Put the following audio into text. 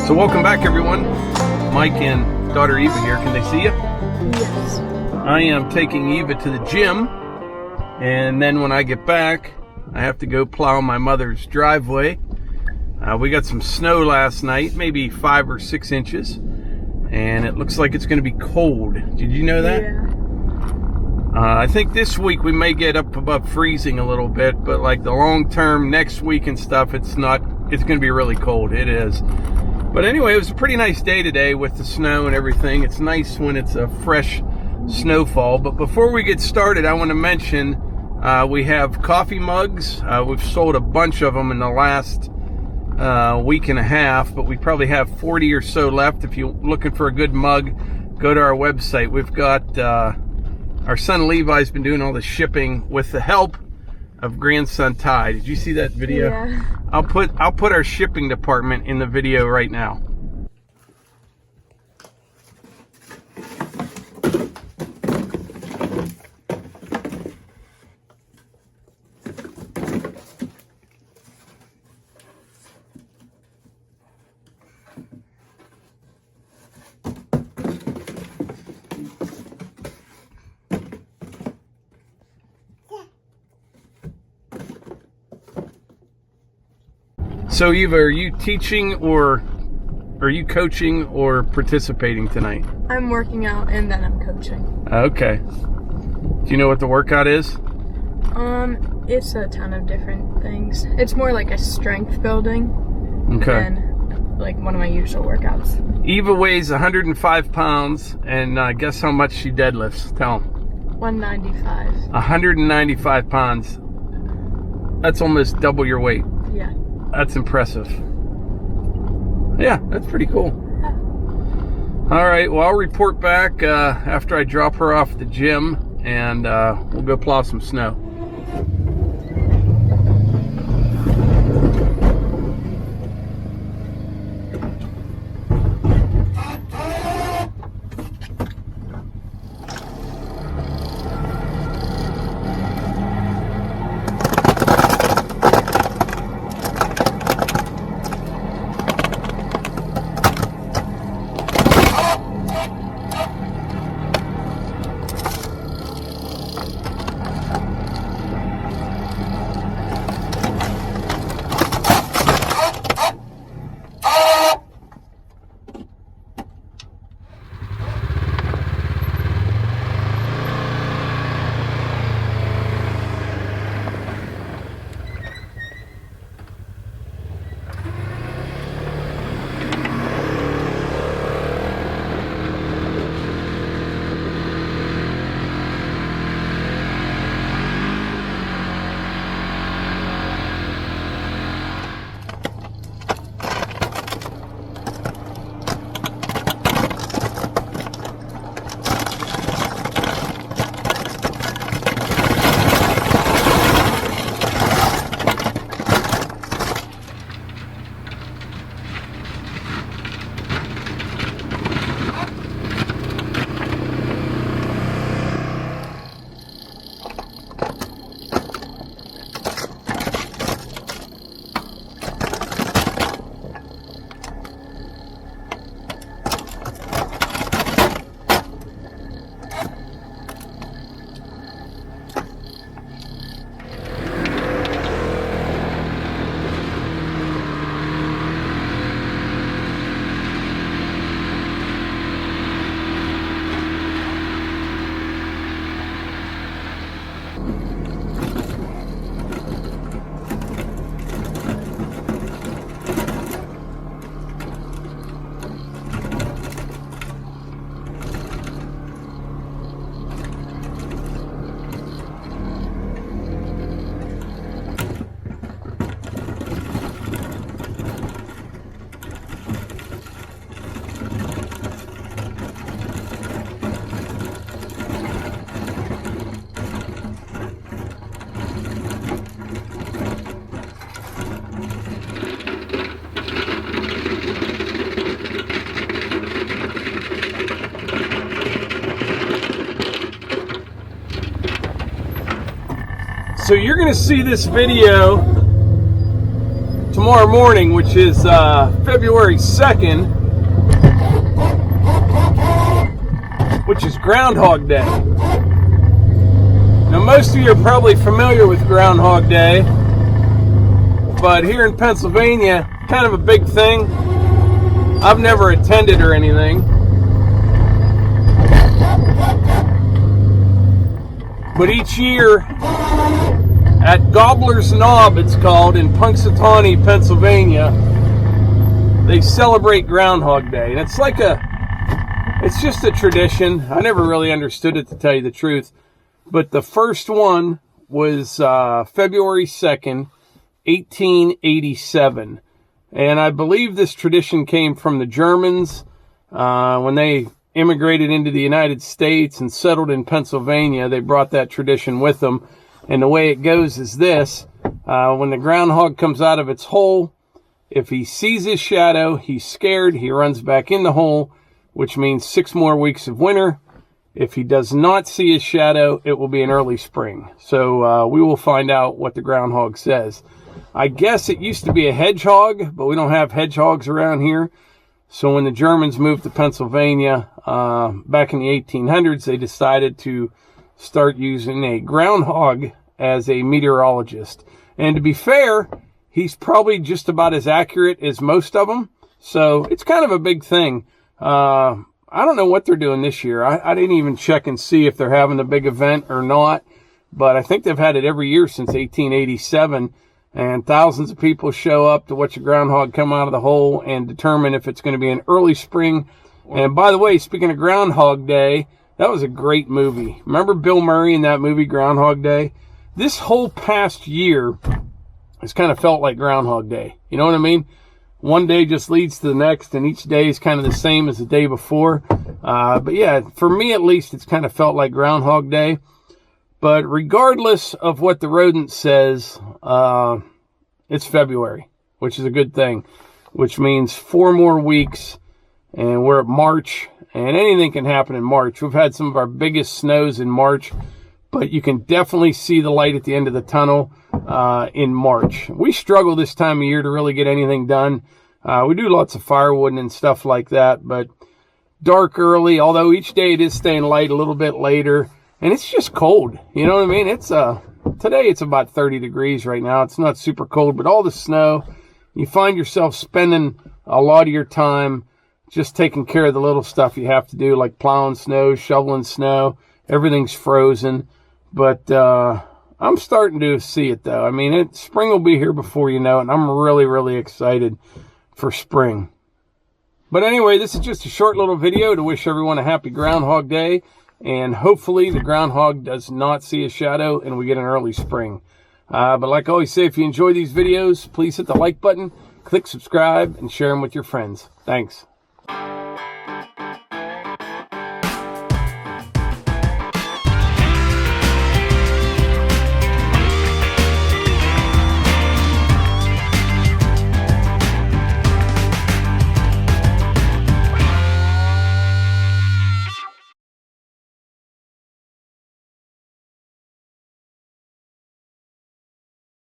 So welcome back, everyone. Mike and daughter Eva here. Can they see you? Yes. I am taking Eva to the gym, and then when I get back, I have to go plow my mother's driveway. We got some snow last night, maybe 5 or 6 inches, and it looks like it's going to be cold. Did you know that? Yeah. I think this week we may get up above freezing a little bit, but like the long term next week and stuff, it's going to be really cold. It is. But anyway, it was a pretty nice day today with the snow and everything. It's nice when it's a fresh snowfall. But before we get started, I want to mention we have coffee mugs. We've sold a bunch of them in the last week and a half, but we probably have 40 or so left. If you're looking for a good mug, go to our website. We've got our son Levi's been doing all the shipping with the help of grandson Ty. Did you see that video? Yeah. I'll put our shipping department in the video right now. So Eva, are you teaching or are you coaching or participating tonight? I'm working out and then I'm coaching. Okay. Do you know what the workout is? It's a ton of different things. It's more like a strength building than like one of my usual workouts. Eva weighs 105 pounds, and guess how much she deadlifts? Tell them. 195. 195 pounds. That's almost double your weight. Yeah. That's impressive. Yeah, that's pretty cool. Yeah. All right, well, I'll report back after I drop her off at the gym, and we'll go plow some snow. So you're going to see this video tomorrow morning, which is February 2nd, which is Groundhog Day. Now, most of you are probably familiar with Groundhog Day, but here in Pennsylvania, kind of a big thing. I've never attended or anything, but each year at Gobbler's Knob, it's called, in Punxsutawney, Pennsylvania, they celebrate Groundhog Day. And it's like it's just a tradition. I never really understood it, to tell you the truth. But the first one was February 2nd, 1887. And I believe this tradition came from the Germans when they immigrated into the United States and settled in Pennsylvania. They brought that tradition with them. And the way it goes is this. When the groundhog comes out of its hole, if he sees his shadow, he's scared. He runs back in the hole, which means 6 more weeks of winter. If he does not see his shadow, it will be an early spring. So we will find out what the groundhog says. I guess it used to be a hedgehog, but we don't have hedgehogs around here. So when the Germans moved to Pennsylvania back in the 1800s, they decided to start using a groundhog as a meteorologist. And to be fair, he's probably just about as accurate as most of them. So it's kind of a big thing. I don't know what they're doing this year. I didn't even check and see if they're having a big event or not. But I think they've had it every year since 1887. And thousands of people show up to watch a groundhog come out of the hole and determine if it's going to be an early spring. And by the way, speaking of Groundhog Day, that was a great movie. Remember Bill Murray in that movie, Groundhog Day? This whole past year has kind of felt like Groundhog Day. You know what I mean? One day just leads to the next, and each day is kind of the same as the day before. But yeah, for me at least, it's kind of felt like Groundhog Day. But regardless of what the rodent says, it's February, which is a good thing, which means 4 more weeks, and we're at March. And anything can happen in March. We've had some of our biggest snows in March, but you can definitely see the light at the end of the tunnel in March. We struggle this time of year to really get anything done. We do lots of firewood and stuff like that, but dark early, although each day it is staying light a little bit later, and it's just cold. You know what I mean? It's today it's about 30 degrees right now. It's not super cold, but all the snow, you find yourself spending a lot of your time just taking care of the little stuff you have to do, like plowing snow, shoveling snow. Everything's frozen. But I'm starting to see it, though. I mean, spring will be here before you know it, and I'm really, really excited for spring. But anyway, this is just a short little video to wish everyone a happy Groundhog Day. And hopefully the groundhog does not see a shadow and we get an early spring. But like I always say, if you enjoy these videos, please hit the like button, click subscribe, and share them with your friends. Thanks.